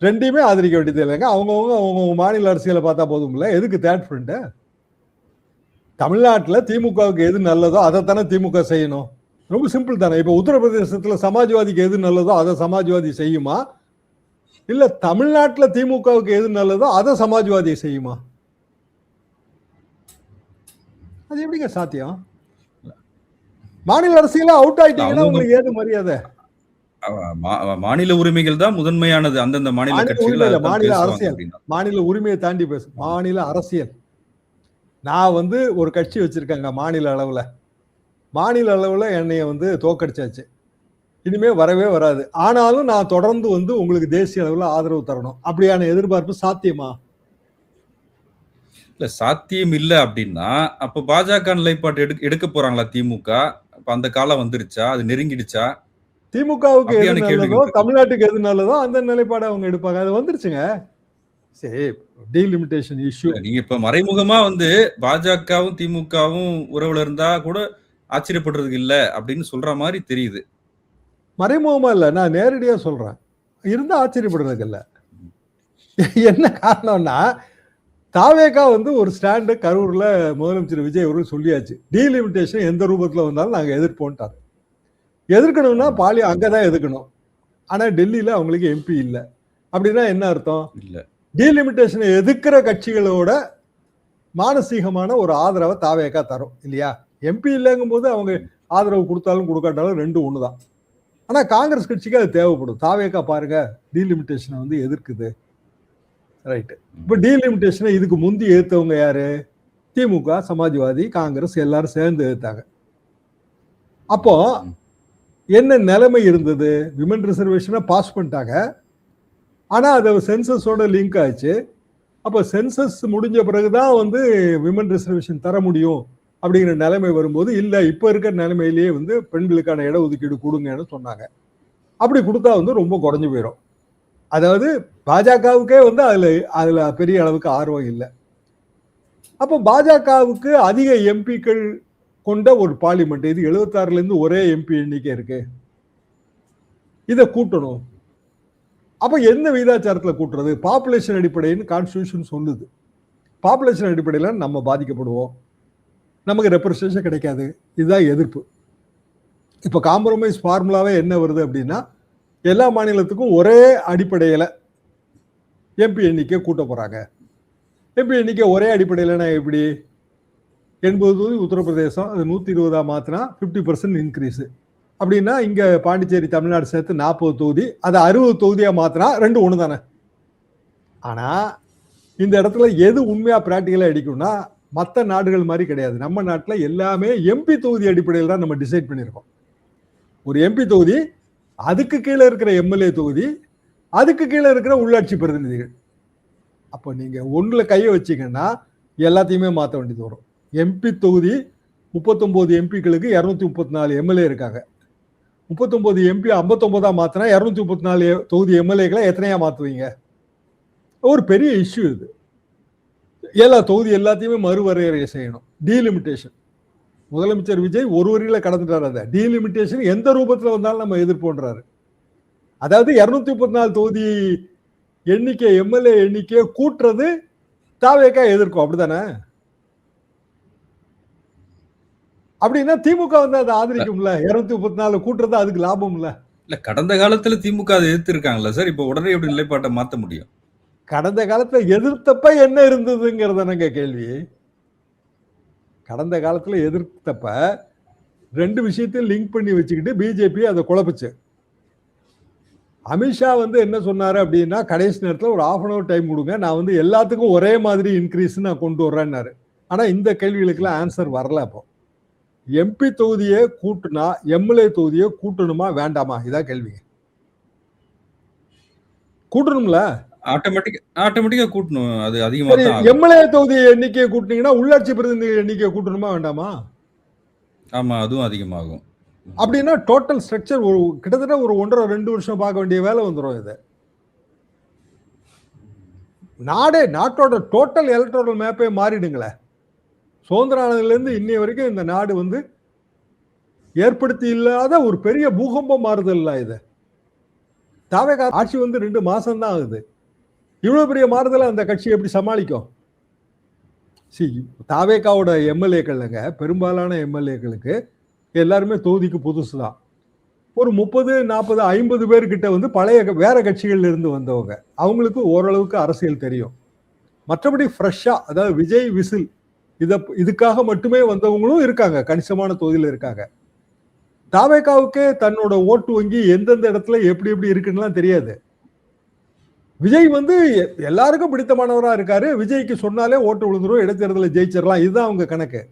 ரெண்டையுமே ஆதரிக்க வேண்டியது இல்லைங்க. அவங்க மாநில அரசியலை பார்த்தா போதும் இல்ல, எதுக்கு தேர்ட் ஃப்ரண்ட்? தமிழ்நாட்டுல திமுகவுக்கு எது நல்லதோ அதைத்தானே திமுக செய்யணும். ரொம்ப சிம்பிள் தானே. இப்ப உத்தரப்பிரதேசத்துல சமாஜ்வாதிக்கு எது நல்லதோ அதை சமாஜ்வாதி செய்யுமா? இல்ல தமிழ்நாட்டுல திமுகவுக்கு எது நல்லதோ அதை சமாஜ்வாதி செய்யுமா? அது எப்படிங்க சாத்தியம்? மாநில அரசியல அவுட் ஆயிட்டீங்கன்னா அவங்கவுங்க உங்களுக்கு ஏது மரியாதை? மாநில உரிமைகள் தான் முதன்மையானது. அந்தந்த மாநில மாநில கட்சிகள் உரிமை இல்ல, அதைத்தான் மாநில பேசுவாங்க அரசியல். அப்படின்னா. மாநில உரிமையை தாண்டி பேசு. மாநில அரசியல். நான் வந்து ஒரு கட்சி வச்சிருக்கேங்க மாநில அளவுல. மாநில அளவுல என்னைய வந்து தோக்கடிச்சாச்சு. இனிமே வரவே வராது. ஆனாலும் நான் தொடர்ந்து வந்து உங்களுக்கு தேசிய அளவுல ஆதரவு தரணும். அப்படியான எதிர்பார்ப்பு சாத்தியமா? இல்ல சாத்தியம் இல்ல அப்படின்னா, அப்ப பாஜக நிலைப்பாடு எடுக்க போறாங்களா திமுக? அப்ப அந்த காலம் வந்துருச்சா? அது நெருங்கிடுச்சா? திமுகவுக்கு எது அப்படியான நல்லதோ, கேள்விகள் இருக்கு. தமிழ்நாட்டுக்கு எது நல்லதோ அந்த நிலைப்பாட அவங்க எடுப்பாங்க. அது வந்துருச்சுங்க. சரி, டீலிமிட்டேஷன் இஷ்யூ. இல்ல நீங்க இப்ப மறைமுகமா வந்து பாஜகவும், திமுகவும் உறவுல இருந்தா கூட ஆச்சரியப்படுறதுக்கு இல்ல அப்படின்னு சொல்ற மாரி தெரியுது. மறைமுகமா இல்ல, நான் நேரடியா சொல்றேன். இருந்தா ஆச்சரியப்படுறதுக்கு இல்ல. என்ன காரணம்னா, தாவேகா வந்து ஒரு ஸ்டாண்டு கரூர்ல முதலமைச்சர் விஜய் அவர்கள் சொல்லியாச்சு. டீலிமிட்டேஷன் எந்த ரூபத்துல வந்தாலும் நாங்க எதிர்ப்போம்ட்டாரு. எதிர்க்கணும்னா அங்கதான் எதிர்க்கணும். ஆனா டெல்லியில அவங்களுக்கு எம்பி இல்ல. அப்படின்னா என்ன அர்த்தம்? இல்ல. டீலிமிட்டேஷனை எதிர்க்கிற கட்சிகளோட மானசீகமான ஒரு ஆதரவை தாவேகா தரும் இல்லையா? எம்பி இல்லைங்கும் போது அவங்க ஆதரவு கொடுத்தாலும் கொடுக்காட்டாலும் ரெண்டும் ஒண்ணுதான். ஆனா காங்கிரஸ் கட்சிக்கு அது தேவைப்படும். தாவேகா பாருங்க டீலிமிட்டேஷனை வந்து எதிர்க்குது. ரைட். இப்ப டீலிமிட்டேஷனை இதுக்கு முந்தி எதிர்த்தவங்க யாரு? திமுக, சமாஜ்வாதி, காங்கிரஸ் எல்லாரும் சேர்ந்து எதிர்த்தாங்க. அப்போ என்ன நிலைமை இருந்தது? விமன் ரிசர்வேஷனை பாஸ் பண்ணிட்டாங்க. ஆனா அது சென்சஸோட லிங்க் ஆச்சு. அப்ப சென்சஸ் முடிஞ்ச பிறகுதான் வந்து விமன் ரிசர்வேஷன் தர முடியும் அப்படிங்கிற நிலைமை வரும்போது, இல்ல இப்ப இருக்கிற நிலைமையிலேயே வந்து பெண்களுக்கான இட ஒதுக்கீடு கொடுங்கன்னு சொன்னாங்க. அப்படி கொடுத்தா வந்து ரொம்ப குறைஞ்சு போயிடும். அதாவது பாஜகவுக்கே வந்து அதுல பெரிய அளவுக்கு ஆர்வம் இல்லை. அப்ப பாஜகவுக்கு அதிக எம்பிக்கள் கொண்ட ஒரு பார்லிமெண்ட், இது 76ல இருந்து ஒரே எம்பி எண்ணிக்கை இருக்கு, இதை கூட்டணும். அப்ப எந்த விகிதாச்சாரத்துல கூட்டுறது? பாப்புலேஷன் அடிப்படைன்னு கான்ஸ்டிடியூஷன் சொல்லுது. பாப்புலேஷன் அடிப்படையில் நம்ம பாதிக்கப்படுவோம், நமக்கு ரெப்ரசன்டேஷன் கிடைக்காது. இதுதான் எதிர்ப்பு. இப்ப காம்ப்ரமைஸ் ஃபார்முலாவே என்ன வருது அப்படின்னா, எல்லா மாநிலத்துக்கும் ஒரே அடிப்படையில எம்பி எண்ணிக்கை கூட்ட போறாங்க. எம்பி எண்ணிக்கை ஒரே அடிப்படையிலனா எப்படி? 80 தொகுதி உத்தரப்பிரதேசம், அது 120 மாத்தினா 50% இன்க்ரீஸ். அப்படின்னா இங்க பாண்டிச்சேரி, தமிழ்நாடு சேர்த்து 40 தொகுதி, அதை 60 தொகுதியா மாத்தினா ரெண்டு ஒண்ணு தானே. ஆனா இந்த இடத்துல எது உண்மையா பிராக்டிகலா அடிக்கும்னா, மற்ற நாடுகள் மாதிரி கிடையாது. நம்ம நாட்டுல எல்லாமே எம்பி தொகுதி அடிப்படையில் தான் நம்ம டிசைட் பண்ணியிருக்கோம். ஒரு எம்பி தொகுதி, அதுக்கு கீழே இருக்கிற எம்எல்ஏ தொகுதி, அதுக்கு கீழே இருக்கிற உள்ளாட்சி பிரதிநிதிகள். அப்போ நீங்க ஒண்ணுல கையை வச்சீங்கன்னா எல்லாத்தையுமே மாற்ற வேண்டியது வரும். எம்பி தொகுதி 39 எம்பிக்களுக்கு 234 எம்எல்ஏ இருக்காங்க. 39 எம்பி 59 மாத்தினா 234 தொகுதி எம்எல்ஏக்களை எத்தனையா மாத்துவீங்க? ஒரு பெரிய இஷ்யூ இது. எல்லா தொகுதி எல்லாத்தையுமே மறுவரையறை செய்யணும். டீலிமிட்டேஷன். முதலமைச்சர் விஜய் ஒரு வரியில கடந்துட்டார். அதை டீலிமிட்டேஷன் எந்த ரூபத்துல வந்தாலும் நம்ம எதிர்ப்போன்றாரு. அதாவது 234 தொகுதி எண்ணிக்கை, எம்எல்ஏ எண்ணிக்கையை கூட்டுறது தாவேகா எதிர்க்கும், அப்படித்தானே? அப்படின்னா திமுக வந்து அதை ஆதரிக்கும்ல. 234 கூட்டுறது அதுக்கு லாபம் இல்ல. இல்ல கடந்த காலத்துல திமுக அதை எதிர்த்து இருக்காங்கல்ல சார். இப்ப உடனே எப்படி நிலைப்பாட்டை மாத்த முடியும்? கடந்த காலத்துல எதிர்த்தப்ப என்ன இருந்ததுங்கிறதானங்க கேள்வி. கடந்த காலத்துல எதிர்த்தப்ப ரெண்டு விஷயத்தையும் லிங்க் பண்ணி வச்சுக்கிட்டு பிஜேபி அதை குழப்பிச்சு. அமித்ஷா வந்து என்ன சொன்னாரு அப்படின்னா, கடைசி நேரத்தில் ஒரு 1/2 hour டைம் கொடுங்க, நான் வந்து எல்லாத்துக்கும் ஒரே மாதிரி இன்க்ரீஸ் நான் கொண்டு வர்றேன்னாரு. ஆனா இந்த கேள்விகளுக்கெல்லாம் ஆன்சர் வரல. அப்போ எம்பி தொகுதியை கூட்டுனா எம்எல்ஏ தொகுதியை கூட்டணுமா வேண்டாமா? இதான் கேள்விங்க. கூட்டணும்ல. ஆட்டோமேட்டிக்கா கூட்டணும். அது அதிகமா தான் ஆகும். எம்எல்ஏ தொகுதி எண்ணிக்கையை கூட்டினீங்கன்னா உள்ளாட்சி பிரதிநிதி எண்ணிக்கையை கூட்டணுமா வேண்டாமா? ஆமா, அதுவும் அதிகமாகும். அப்படின்னா டோட்டல் ஸ்ட்ரக்சர் ஒரு கிட்டத்தட்ட ஒரு 1.5-2 வருஷம் பார்க்க வேண்டிய வேலை வந்துடும். இது நாட்டோட டோட்டல் எலக்ட்ரல் மேப்பே மாறிடுங்களே. சுதந்திர ஆனதுலேருந்து இன்னைய வரைக்கும் இந்த நாடு வந்து ஏற்படுத்தி இல்லாத ஒரு பெரிய பூகம்பம் மாறுதல் இது. தாவேகா ஆட்சி வந்து 2 மாசம் தான் ஆகுது. இவ்வளவு பெரிய மாறுதலை அந்த கட்சி எப்படி சமாளிக்கும்? தாவேகாவோட எம்எல்ஏக்கள்ங்க, பெரும்பாலான எம்எல்ஏக்களுக்கு எல்லாருமே தொகுதிக்கு புதுசு தான். ஒரு 30, 40, 50 பேர்கிட்ட வந்து பழைய வேற கட்சிகள்ல இருந்து வந்தவங்க. அவங்களுக்கு ஓரளவுக்கு அரசியல் தெரியும். மற்றபடி ஃப்ரெஷ்ஷா, அதாவது விஜய் விசில் இதுக்காக மட்டுமே வந்தவங்களும் இருக்காங்க. கணிசமான தொகுதியில இருக்காங்க. தாவேகாவுக்கே தன்னோட ஓட்டு வங்கி எந்தெந்த இடத்துல எப்படி எப்படி இருக்குன்னு தெரியாது. விஜய் வந்து எல்லாருக்கும் பிடித்தமானவரா இருக்காரு. விஜய்க்கு சொன்னாலே ஓட்டு விழுந்துரும், இடைத்தேர்தலில் ஜெயிச்சிடலாம். இதுதான் அவங்க கணக்கு.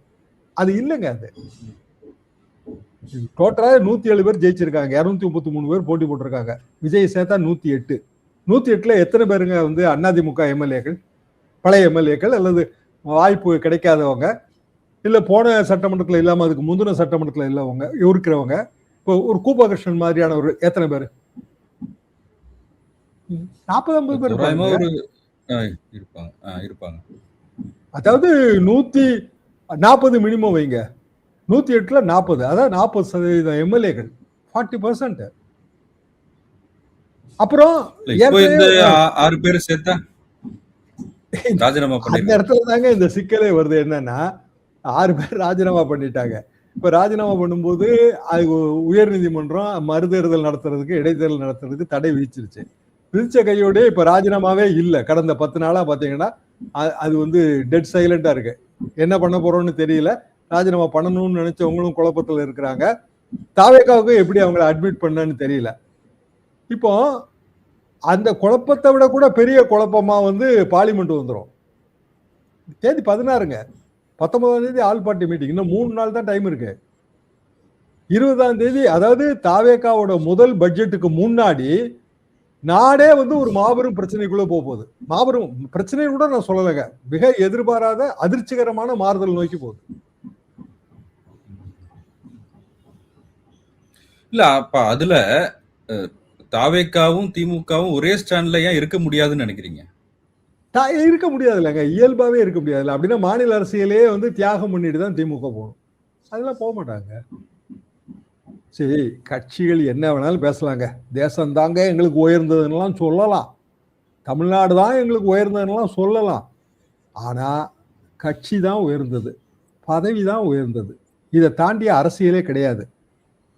அது இல்லைங்க. அது டோட்டலா 107 பேர் ஜெயிச்சிருக்காங்க. 233 பேர் போட்டி போட்டிருக்காங்க. விஜய் சேர்த்தா 108. 108ல எத்தனை பேருங்க வந்து அதிமுக எம்எல்ஏக்கள், பழைய எம்எல்ஏக்கள், அல்லது வாய்ப்பு கிடைக்காதவங்க, இல்ல போன சட்டமன்றத்தில் இல்லாம அதுக்கு முந்தின சட்டமன்றத்தில் இல்லவங்க இருக்கிறவங்க. இப்போ ஒரு கூபாகிருஷ்ணன் மாதிரியான ஒரு எத்தனை பேர்? 40-50 பேர் இருப்பாங்க. அதாவது 140 மினிமம் வைங்க. 108ல 40, அதாவது 40% எம்எல்ஏக்கள், 40%. அப்புறம் 6 பேர் சேர்த்தா ராஜினாமா அந்த இடத்துல தாங்க இந்த சிக்கலே வருது. என்னன்னா 6 பேர் ராஜினாமா பண்ணிட்டாங்க. இப்ப ராஜினாமா பண்ணும்போது அது உயர் நீதிமன்றம் மறுதேர்தல் நடத்துறதுக்கு, இடைத்தேர்தல் நடத்துறதுக்கு தடை விதிச்சிருச்சு. விதிச்ச கையோட இப்ப ராஜினாமாவே இல்ல. கடந்த 10 நாளா பாத்தீங்கன்னா அது வந்து டெட் சைலண்டா இருக்கு. என்ன பண்ண போறோம்னு தெரியல. ராஜினாமா பண்ணணும்னு நினைச்சவங்களும் குழப்பத்தில் இருக்கிறாங்க. தாவேகாவுக்கு எப்படி அவங்களை அட்மிட் பண்ணன்னு தெரியல. இப்போ அந்த குழப்பத்தை விட கூட பெரிய குழப்பமா வந்து பார்லிமெண்ட் வந்துடும். தேதி 16ங்க, 19ஆம் தேதி ஆல் பார்ட்டி மீட்டிங். இன்னும் 3 நாள் தான் டைம் இருக்கு. 20ஆம் தேதி, அதாவது தாவேகாவோட முதல் பட்ஜெட்டுக்கு முன்னாடி நாடே வந்து ஒரு மாபெரும் பிரச்சனைக்குள்ள போகுது. மாபெரும் பிரச்சனை கூட நான் சொல்லலைங்க, மிக எதிர்பாராத அதிர்ச்சிகரமான மாறுதல் நோக்கி போகுது. இல்ல அப்ப அதுல தாவேகாவும் திமுகவும் ஒரே ஸ்டாண்ட்ல ஏன் இருக்க முடியாதுன்னு நினைக்கிறீங்க? இருக்க முடியாது இல்லைங்க, இயல்பாவே இருக்க முடியாது. அப்படின்னா மாநில அரசியலே வந்து தியாகம் பண்ணிட்டு தான் திமுக போகணும். அதெல்லாம் போக மாட்டாங்க. சரி, கட்சிகள் என்ன வேணாலும் பேசலாங்க. தேசம் தாங்க எங்களுக்கு உயர்ந்ததுன்னெல்லாம் சொல்லலாம், தமிழ்நாடு தான் எங்களுக்கு உயர்ந்ததுன்னெல்லாம் சொல்லலாம். ஆனா கட்சி தான் உயர்ந்தது, பதவி தான் உயர்ந்தது. இதை தாண்டிய அரசியலே கிடையாது.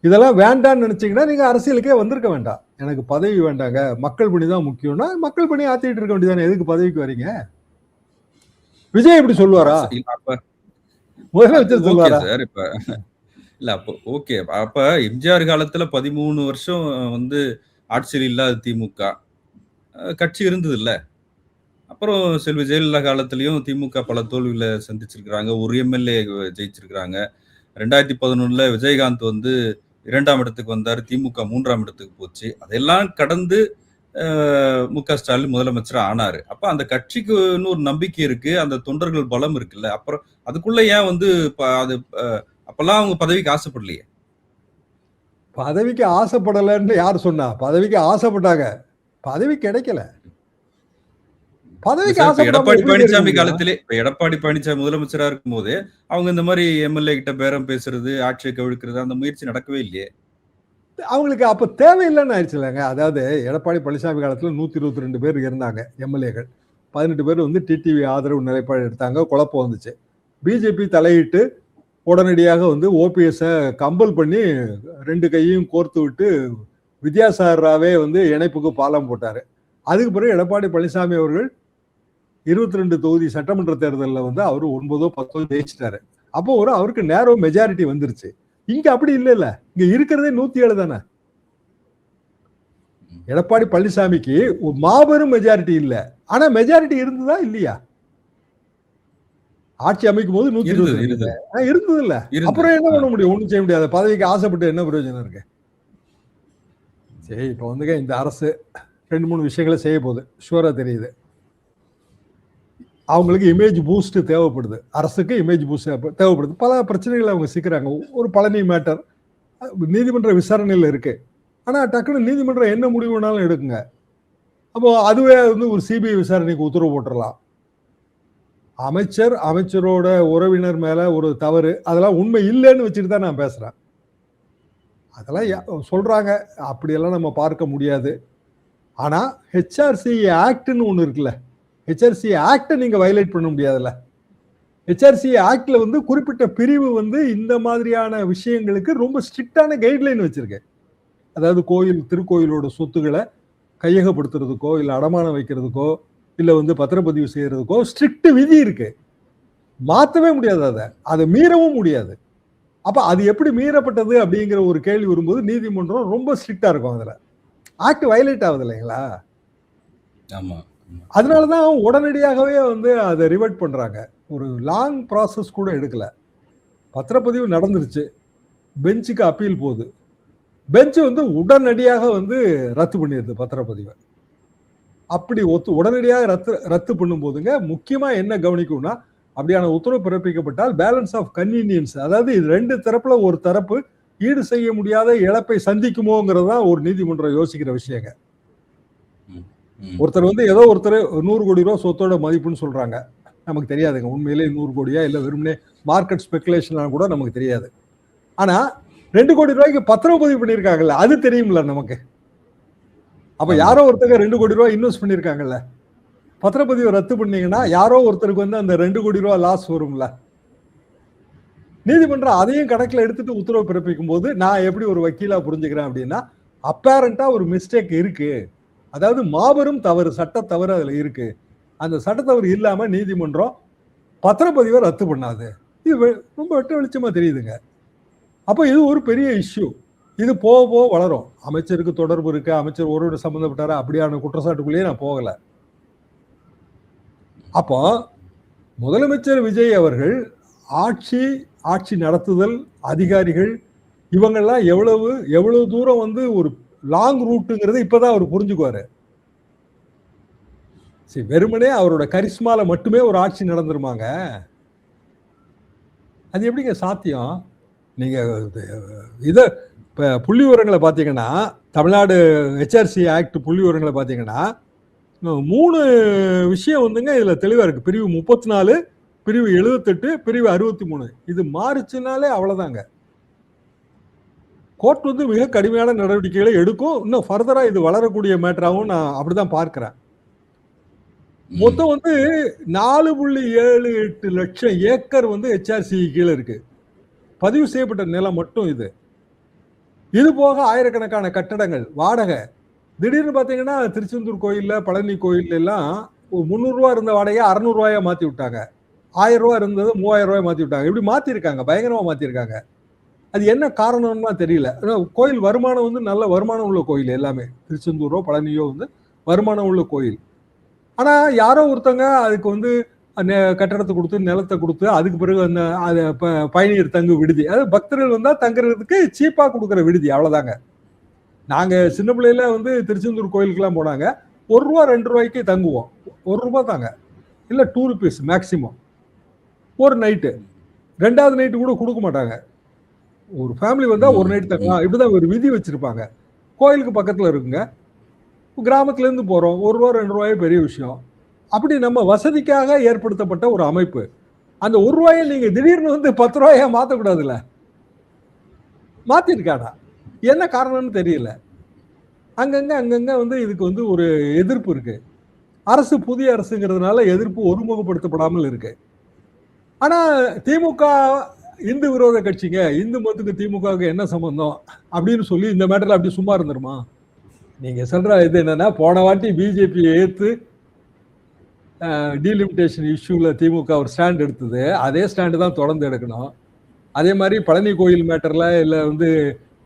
இதெல்லாம் வேண்டான்னு நினைச்சீங்கன்னா நீங்க அரசியலுக்கே வந்திருக்க வேண்டாம். எனக்கு பதவி வேண்டாங்க, மக்கள் பணி தான் முக்கியம்னா மக்கள் பணி ஆத்திட்டு இருக்க வேண்டியதானே. எதுக்கு பதவிக்கு வரீங்க? விஜய் எப்படி சொல்லுவாரா? முதலமைச்சர் சொல்லுவாரா? இப்ப இல்ல அப்ப ஓகே. அப்ப எம்ஜிஆர் காலத்துல 13 வருஷம் வந்து ஆட்சியில் இல்லாத திமுக கட்சி இருந்தது இல்ல. அப்புறம் செல்வி ஜெயலலிதா காலத்திலயும் திமுக பல தோல்விகளை சந்திச்சிருக்கிறாங்க. ஒரு எம்எல்ஏ ஜெயிச்சிருக்கிறாங்க. 2011ல விஜயகாந்த் வந்து 2ஆம் இடத்துக்கு வந்தாரு, திமுக 3ஆம் இடத்துக்கு போச்சு. அதெல்லாம் கடந்து மு.க. ஸ்டாலின் முதலமைச்சர் ஆனாரு. அப்ப அந்த கட்சிக்கு ஒரு நம்பிக்கை இருக்கு, அந்த தொண்டர்கள் பலம் இருக்குல்ல. அப்புறம் அதுக்குள்ள ஏன் வந்து அது அப்பெல்லாம் அவங்க பதவிக்கு ஆசைப்படலையே? பதவிக்கு ஆசைப்படலன்னு யார் சொன்னா? பதவிக்கு ஆசைப்பட்டாங்க, பதவி கிடைக்கல. எடப்பாடி பழனிசாமி காலத்திலே, எடப்பாடி பழனிசாமி முதலமைச்சரா இருக்கும் போது அவங்க இந்த மாதிரி எம்எல்ஏ கிட்ட பேரம் பேசுறது, ஆட்சியை கவிழ்க்கிறது, அந்த முயற்சி நடக்கவே இல்லையே. அவங்களுக்கு அப்ப தேவையில்லைன்னு ஆயிடுச்சு இல்லைங்க. அதாவது எடப்பாடி பழனிசாமி காலத்துல 122 பேர் இருந்தாங்க எம்எல்ஏக்கள். 18 பேர் வந்து டிடிவி ஆதரவு நிலைப்பாடு எடுத்தாங்க. குழப்பம் வந்துச்சு. பிஜேபி தலையிட்டு உடனடியாக வந்து ஓபிஎஸ் கம்பல் பண்ணி 2 கையையும் கோர்த்து விட்டு வித்யாசாகர் ராவே வந்து இணைப்புக்கு பாலம் போட்டாரு. அதுக்கு பிறகு எடப்பாடி பழனிசாமி அவர்கள் 22 தொகுதி சட்டமன்ற தேர்தலில் வந்து அவரு 9 10 ஜெயிச்சிட்டாரு. அப்போ அவருக்கு நேரோ மெஜாரிட்டி வந்துருச்சு. இங்க அப்படி இல்ல, இங்க இருக்கிறதே 107 தானே. எடப்பாடி பழனிசாமிக்கு மாபெரும் மெஜாரிட்டி இல்ல, ஆனா மெஜாரிட்டி இருந்ததா இல்லையா? ஆட்சி அமைக்கும் போது 120 இருந்தது இல்ல. அப்புறம் என்ன பண்ண முடியும்? ஒண்ணும் செய்ய முடியாது. பதவிக்கு ஆசைப்பட்டு என்ன பிரயோஜனம் இருக்கு? சரி, இப்ப வந்துங்க இந்த அரசு 2-3 விஷயங்களை செய்ய போகுது, ஷூரா தெரியுது. அவங்களுக்கு இமேஜ் பூஸ்ட் தேவைப்படுது, அரசுக்கு இமேஜ் பூஸ்ட் தேவைப்படுது. பல பிரச்சனைகளை அவங்க சிக்கிறாங்க. ஒரு பழனி மேட்டர் நீதிமன்ற விசாரணையில் இருக்கு. ஆனா டக்குனு நீதிமன்றம் என்ன முடிவு வேணாலும் எடுக்குங்க. அப்போ அதுவே வந்து ஒரு சிபிஐ விசாரணைக்கு உத்தரவு போட்டுடலாம். அமைச்சரோட உறவினர் மேல ஒரு தவறு, அதெல்லாம் உண்மை இல்லைன்னு வச்சுட்டு தான் நான் பேசுறேன். அதெல்லாம் சொல்றாங்க, அப்படியெல்லாம் நம்ம பார்க்க முடியாது. ஆனா ஹெச்ஆர்சி ஆக்ட்னு ஒண்ணு இருக்குல்ல, ஹெச்ஆர்சி ஆக்டை நீங்க வயலேட் பண்ண முடியாதுல்ல. ஹெச்ஆர்சி ஆக்ட்ல வந்து குறிப்பிட்ட பிரிவு வந்து இந்த மாதிரியான விஷயங்களுக்கு ரொம்ப ஸ்ட்ரிக்டான கைட்லைன் வச்சிருக்கு. அதாவது திருக்கோயிலோட சொத்துக்களை கையகப்படுத்துறதுக்கோ, இல்ல அடமானம் வைக்கிறதுக்கோ, இல்ல வந்து பத்திரப்பதிவு செய்யறதுக்கோ ஸ்ட்ரிக்ட் விதி இருக்கு. மாத்தவே முடியாது, அதை மீறவும் முடியாது. அப்ப அது எப்படி மீறப்பட்டது அப்படிங்கிற ஒரு கேள்வி வரும்போது நீதிமன்றம் ரொம்ப ஸ்ட்ரிக்டா இருக்கும். அதுல ஆக்ட் வயலேட் ஆகுது இல்லைங்களா? அதனாலதான் உடனடியாகவே வந்து அதை ரிவர்ட் பண்றாங்க. ஒரு லாங் ப்ராசஸ் கூட எடுக்கல. பத்திரப்பதிவு நடந்துருச்சு, பெஞ்சுக்கு அப்பீல் போகுது, பெஞ்ச் வந்து உடனடியாக வந்து ரத்து பண்ணிடுது பத்திரப்பதிவை. அப்படி உடனடியாக ரத்து பண்ணும் போதுங்க முக்கியமா என்ன கவனிக்கும்னா, அப்படியான உத்தரவு பிறப்பிக்கப்பட்டால் பேலன்ஸ் ஆஃப் கன்வீனியன்ஸ், அதாவது இது ரெண்டு தரப்புல ஒரு தரப்பு ஈடு செய்ய முடியாத இழப்பை சந்திக்குமோங்கிறது தான் ஒரு நீதிமன்றம் யோசிக்கிற விஷயங்க. ஒருத்தர் வந்து ஏதோ ஒருத்தர் 100 கோடி ரூபாய் சொத்தோட மதிப்புன்னு சொல்றாங்க, நமக்கு தெரியாதுங்க உண்மையிலே 100 கோடியா இல்ல வெறுமனே மார்க்கெட் ஸ்பெகுலேஷனா கூட நமக்கு தெரியாது. ஆனா 2 கோடி ரூபாய்க்கு பத்திரப்பதிவு பண்ணியிருக்காங்கல்ல, அது தெரியும்ல நமக்கு. அப்ப யாரோ ஒருத்தங்க 2 கோடி ரூபாய் இன்வெஸ்ட் பண்ணியிருக்காங்கல்ல, பத்திரப்பதிவை ரத்து பண்ணீங்கன்னா யாரோ ஒருத்தருக்கு வந்து அந்த 2 கோடி ரூபாய் லாஸ் வரும்ல. நீதிமன்றம் அதையும் கணக்கில் எடுத்துட்டு உத்தரவு பிறப்பிக்கும் போது நான் எப்படி ஒரு வக்கீலா புரிஞ்சுக்கிறேன் அப்படின்னா, அப்பேரண்டா ஒரு மிஸ்டேக் இருக்கு, அதாவது மாபெரும் தவறு, சட்ட தவறு அதுல இருக்கு. அந்த சட்ட தவறு இல்லாம நீதிமன்றம் பத்திரப்பதிவை ரத்து பண்ணாது. இது ரொம்ப வெட்ட வெளிச்சமா தெரியுதுங்க. அப்ப இது ஒரு பெரிய இஷ்யூ. இது போக போக வளரும். அமைச்சருக்கு தொடர்பு இருக்கு, அமைச்சர் ஒருவரோட சம்பந்தப்பட்டாரா, அப்படியான குற்றச்சாட்டுக்குள்ளேயே நான் போகல. அப்போ முதலமைச்சர் விஜய் அவர்கள் ஆட்சி நடத்துதல் அதிகாரிகள் இவங்கெல்லாம் எவ்வளவு தூரம் வந்து ஒரு லாங் ரூட்டுங்கிறது இப்பதான் அவர் புரிஞ்சுக்குவாரு. சரி, வெறுமனே அவரோட கரிஸ்மால மட்டுமே ஒரு ஆட்சி நடந்துருமாங்க? அது எப்படிங்க சாத்தியம்? நீங்க இத புள்ளி விவரங்களை பார்த்தீங்கன்னா, தமிழ்நாடு HRC ஆக்ட் புள்ளி விவரங்களை பார்த்தீங்கன்னா 3 விஷயம் வந்துங்க இதுல தெளிவா இருக்கு. பிரிவு 34, பிரிவு 78, பிரிவு 63. இது மாறுச்சுனாலே அவ்வளவுதாங்க. கோர்ட் வந்து மிக கடுமையான நடவடிக்கைகளை எடுக்கும். இன்னும் ஃபர்தரா இது வளரக்கூடிய மேட்டராகவும் நான் அப்படிதான் பார்க்கிறேன். மொத்தம் வந்து 4.78 லட்சம் ஏக்கர் வந்து HRC கீழே இருக்கு. பதிவு செய்யப்பட்ட நிலம் மட்டும் இது போக ஆயிரக்கணக்கான கட்டடங்கள், வாடகை. திடீர்னு பாத்தீங்கன்னா திருச்செந்தூர் கோயில்ல, பழனி கோயில்ல எல்லாம் 300 ரூபாய் இருந்த வாடகையை 600 ரூபாயா மாத்தி விட்டாங்க. 1000 ரூபாய் இருந்தது 3000 ரூபாய் மாத்தி விட்டாங்க. இப்படி மாத்திருக்காங்க, பயங்கரமா மாத்திருக்காங்க. அது என்ன காரணம்னா தெரியல. கோயில் வருமானம் வந்து நல்ல வருமானம் உள்ள கோயில் எல்லாமே, திருச்செந்தூரோ பழனியோ வந்து வருமானம் உள்ள கோயில். ஆனா யாரோ ஒருத்தங்க அதுக்கு வந்து கட்டடத்தை கொடுத்து, நிலத்தை கொடுத்து, அதுக்கு பிறகு அந்த பயணியர் தங்கு விடுதி, அதாவது பக்தர்கள் வந்தா தங்குறதுக்கு சீப்பா கொடுக்குற விடுதி, அவ்வளவுதாங்க. நாங்க சின்ன பிள்ளையில வந்து திருச்செந்தூர் கோயிலுக்கெல்லாம் போனாங்க, 1 ரூபா 2 ரூபாய்க்கு தங்குவோம். 1 ரூபாய் தாங்க, இல்ல 2 rupees மேக்சிமம் ஒரு நைட்டு. 2வது நைட்டு கூட கொடுக்க மாட்டாங்க. ஒரு ஃபேமிலி வந்தா ஒரு நைட் தங்கலாம், இப்படிதான் ஒரு விதி வச்சிருப்பாங்க. கோயிலுக்கு பக்கத்துல இருக்குங்க, கிராமத்துல இருந்து போறோம், 1 ரூபா 2 ரூபாயே பெரிய விஷயம். அப்படி நம்ம வசதிக்காக ஏற்படுத்தப்பட்ட ஒரு அமைப்பு. அந்த 1 ரூபாயை நீங்க திடீர்னு வந்து 10 ரூபாயா மாத்தக்கூடாதுல்ல. மாத்திருக்காடா, என்ன காரணம்னு தெரியல. அங்கங்க வந்து இதுக்கு வந்து ஒரு எதிர்ப்பு இருக்கு. அரசு புதிய அரசுங்கிறதுனால எதிர்ப்பு ஒருமுகப்படுத்தப்படாமல் இருக்கு. ஆனா திமுக இந்து விரோத கட்சிங்க, இந்து மதத்துக்கு திமுகவுக்கு என்ன சம்பந்தம் அப்படின்னு சொல்லி இந்த மேட்டர்ல அப்படி சும்மா இருந்துருமா? நீங்க சொல்ற இது என்னன்னா, போன வாட்டி பிஜேபி எதிர்த்து டீலிமிட்டேஷன் இஷ்யூல திமுக ஒரு ஸ்டாண்ட் எடுத்தது, அதே ஸ்டாண்டு தான் தொடர்ந்து எடுக்கணும். அதே மாதிரி பழனி கோயில் மேட்டர்ல இல்ல வந்து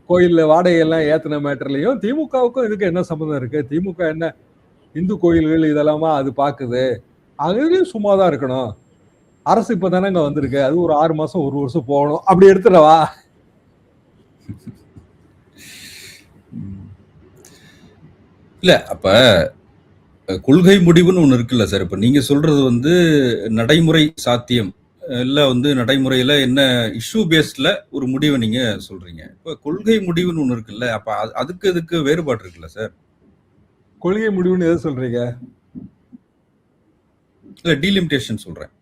கோயில்ல வாடகையெல்லாம் ஏத்தின மேட்டர்லயும் திமுகவுக்கும் இதுக்கு என்ன சம்பந்தம் இருக்கு? திமுக என்ன இந்து கோயில்கள் இதெல்லாமா அது பாக்குது? அதுலயும் சும்மாதான் இருக்கணும். அரசு இப்பதானே இங்க வந்திருக்கு, அது ஒரு 6 மாசம் 1 வருஷம் போகணும், அப்படி எடுத்துடவா? இல்ல அப்ப கொள்கை முடிவுன்னு ஒண்ணு இருக்குல்ல சார். இப்ப நீங்க சொல்றது வந்து நடைமுறை சாத்தியம் இல்ல, வந்து நடைமுறையில என்ன இஷ்யூ பேஸ்ட்ல ஒரு முடிவை நீங்க சொல்றீங்க. இப்ப கொள்கை முடிவுன்னு ஒண்ணு இருக்குல்ல, அப்ப அதுக்கு வேறுபாடு இருக்குல்ல சார்? கொள்கை முடிவுன்னு எதை சொல்றீங்க? இல்ல டீலிமிட்டேஷன் சொல்றேன்.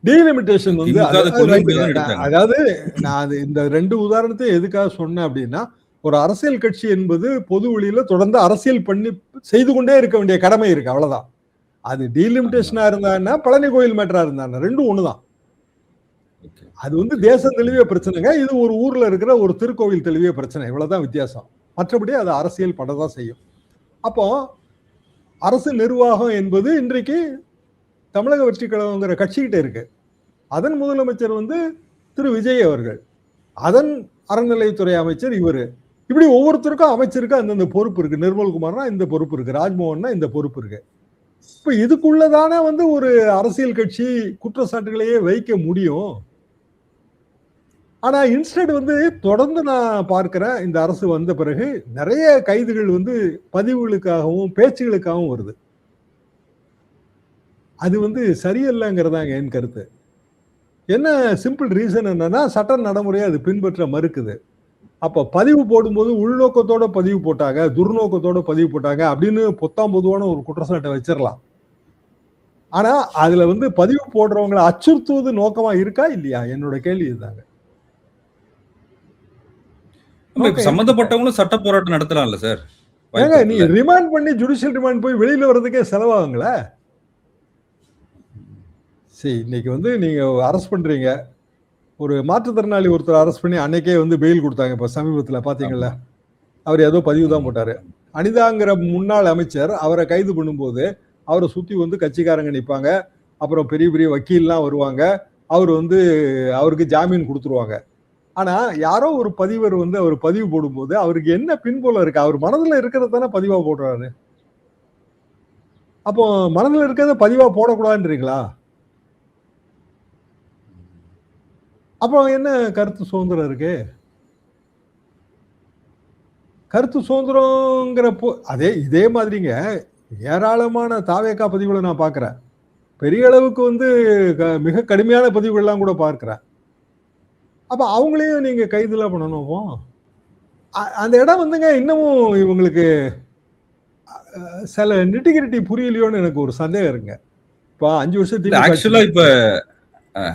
டீலிமிட்டேஷன் வந்து அதாவது நான் இந்த 2 உதாரணத்தையும் எதுக்காக சொன்னேன் அப்படின்னா, ஒரு அரசியல் கட்சி என்பது பொது வழியில தொடர்ந்து அரசியல் பண்ணி செய்து கொண்டே இருக்க வேண்டிய கடமை இருக்கு, அவ்வளவுதான். அது டீலிமிட்டேஷனா இருந்தா பழனி கோயில் மேட்டரா இருந்தா ரெண்டும் ஒண்ணுதான். அது வந்து தேசம் தெளிவிய பிரச்சனைங்க, இது ஒரு ஊர்ல இருக்கிற ஒரு திருக்கோவில் தெளிவிய பிரச்சனை, இவ்வளவுதான் வித்தியாசம். மற்றபடி அது அரசியல் படதான் செய்யும். அப்போ அரசு நிர்வாகம் என்பது இன்றைக்கு தமிழக வெற்றி கழகங்கிற கட்சிகிட்ட இருக்கு. அதன் முதலமைச்சர் வந்து திரு விஜய் அவர்கள், அதன் அறநிலையத்துறை அமைச்சர் இவரு. இப்படி ஒவ்வொருத்தருக்கும் அமைச்சருக்கு அந்தந்த பொறுப்பு இருக்கு. நிர்மல்குமார்னா இந்த பொறுப்பு இருக்கு, ராஜ்மோகன்னா இந்த பொறுப்பு இருக்கு. இப்ப இதுக்குள்ளதானே வந்து ஒரு அரசியல் கட்சி குற்றச்சாட்டுகளையே வைக்க முடியும். ஆனா இன்ஸ்டெட் வந்து தொடர்ந்து நான் பார்க்கிறேன், இந்த அரசு வந்த பிறகு நிறைய கைதுகள் வந்து பதிவுகளுக்காகவும் பேச்சுகளுக்காகவும் வருது. அது வந்து சரியல்லங்கிறதாங்க என் கருத்து. என்ன சிம்பிள் ரீசன் என்னன்னா, சட்ட நடைமுறையை அது பின்பற்ற மறுக்குது. அப்ப பதிவு போடும்போது உள்நோக்கத்தோட பதிவு போட்டாங்க, துர்நோக்கத்தோட பதிவு போட்டாங்க அப்படின்னு பொத்தாம் பொதுவான ஒரு குற்றச்சாட்டை வச்சிடலாம். ஆனா அதுல வந்து பதிவு போடுறவங்களை அச்சுறுத்துவது நோக்கமா இருக்கா இல்லையா? என்னோட கேள்வி இதுதாங்க. நோக்கம் இருக்கு. சம்பந்தப்பட்டவங்களும் சட்ட போராட்டம் நடத்தலாம்ல சார்? ஏங்க வாய்ப்பு நீ இருக்குல்ல? ரிமாண்ட் பண்ணி ஜுடிஷியல் ரிமாண்ட் போய் வெளியில வர்றதுக்கே செலவாகுங்களே. சரி, இன்னைக்கு வந்து நீங்க அரெஸ்ட் பண்றீங்க. ஒரு மாற்றுத்திறனாளி ஒருத்தர் அரெஸ்ட் பண்ணி அன்னைக்கே வந்து பெயில் கொடுத்தாங்க. இப்ப சமீபத்துல பாத்தீங்கல்ல, ஆமா. அவர் ஏதோ பதிவு தான் ஆமா. போட்டாரு. அனிதாங்கிற முன்னாள் அமைச்சர் அவரை கைது பண்ணும்போது அவரை சுத்தி வந்து கட்சிக்காரங்க நிப்பாங்க. அப்புறம் பெரிய பெரிய வக்கீல்லாம் வருவாங்க. அவர் வந்து அவருக்கு ஜாமீன் கொடுத்துருவாங்க. ஆனா யாரோ ஒரு பதிவர் வந்து அவர் பதிவு போடும்போது அவருக்கு என்ன பின்புலம் இருக்கு? அவர் மனதுல இருக்கிறது தானே பதிவா போடுறாரு. அப்போ மனதுல இருக்கிறத பதிவா போடக்கூடாதுன்றீங்களா? அப்போ என்ன கருத்து சுதந்திரம் இருக்கு? கருத்து சுதந்திரங்கிறப்போ இதே மாதிரிங்க ஏராளமான தாவேகா பதிவுகளை நான் பார்க்கிறேன். பெரிய அளவுக்கு வந்து மிக கடுமையான பதிவுகள்லாம் கூட பார்க்கிறேன். அப்ப அவங்களையும் நீங்க கைதுலாம் பண்ணணும். அந்த இடம் வந்துங்க இன்னமும் இவங்களுக்கு சில நிட்டிகிரிட்டி புரியலையோன்னு எனக்கு ஒரு சந்தேகம் இருக்குங்க. இப்போ 5 வருஷம் இல்ல திமுக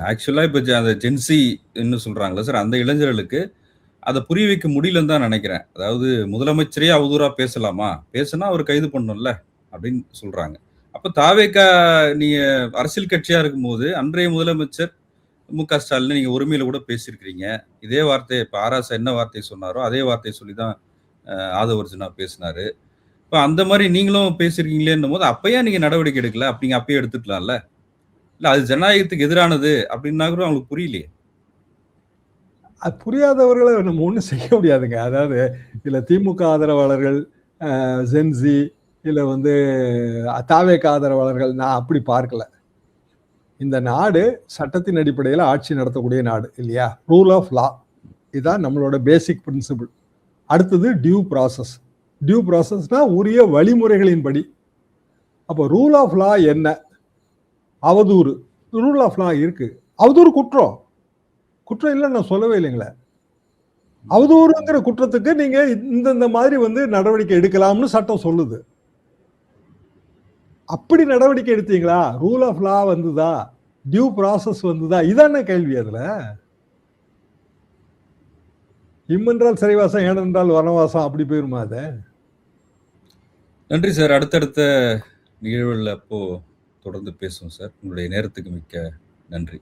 ஆக்சுவலா இப்ப அந்த ஜென்சி ன்னு சொல்றாங்கல்ல சார், அந்த இளைஞர்களுக்கு அத புரிய வைக்க முடியலன்னு தான் நினைக்கிறேன். அதாவது முதலமைச்சரே அவதூறா பேசலாமா? பேசுனா அவர கைது பண்ணணும்ல அப்படின்னு சொல்றாங்க. அப்ப தாவேகா நீங்க அரசியல் கட்சியா இருக்கும்போது, அன்றைய முதலமைச்சர் மு.க. ஸ்டாலின் நீங்க உரிமையில கூட பேசியிருக்கிறீங்க. இதே வார்த்தைய இப்ப ஆராசா என்ன வார்த்தை சொன்னாரோ, அதே வார்த்தைய சொல்லி தான் ஆதவர்ஜுனா பேசினாரு. இப்ப அந்த மாரி நீங்களும் பேசியிருக்கீங்களேன்னும்போது, அப்ப ஏன் நீங்க நடவடிக்கை எடுக்கல? அப்ப நீங்க அப்பயே எடுத்துக்கலாம்ல. இல்ல அது ஜனநாயகத்துக்கு எதிரானது அப்படின்னா கூட அவங்களுக்கு புரியலையே. அது புரியாதவர்களை நம்ம ஒண்ணும் செய்ய முடியாதுங்க. அதாவது இதுல திமுக ஆதரவாளர்கள், ஜென்சி, இல்ல வந்து தாவேகா ஆதரவாளர்கள் நான் அப்படி பார்க்கல. இந்த நாடு சட்டத்தின் அடிப்படையில் ஆட்சி நடத்தக்கூடிய நாடு இல்லையா? ரூல் ஆஃப் லா இதுதான் நம்மளோட பேசிக் பிரின்சிபிள். அடுத்தது டியூ ப்ராசஸ். டியூ ப்ராசஸ்னா உரிய வழிமுறைகளின்படி. அப்போ ரூல் ஆஃப் லா என்ன? அவதூறு. ரூல் ஆஃப் லா இருக்கு. அவதூறு குற்றம். குற்றம் இல்லைன்னு நான் சொல்லவே இல்லைங்களே. அவதூறுங்கிற குற்றத்துக்கு நீங்க இந்த மாதிரி வந்து நடவடிக்கை எடுக்கலாம்னு சட்டம் சொல்லுது. அப்படி நடவடிக்கை எடுத்தீங்களா? ரூல் ஆஃப் லா வந்துதா? டியூ ப்ராசஸ் வந்துதா? இதான கேள்வி அதுல. இம்மென்றால் சிறைவாசம், ஏனென்றால் வனவாசம் அப்படி போயிருமா அது? நன்றி சார். அடுத்தடுத்த நிகழ்வுகள்ல அப்போ தொடர்ந்து பேசுவோம் சார். உங்களுடைய நேரத்துக்கு மிக்க நன்றி.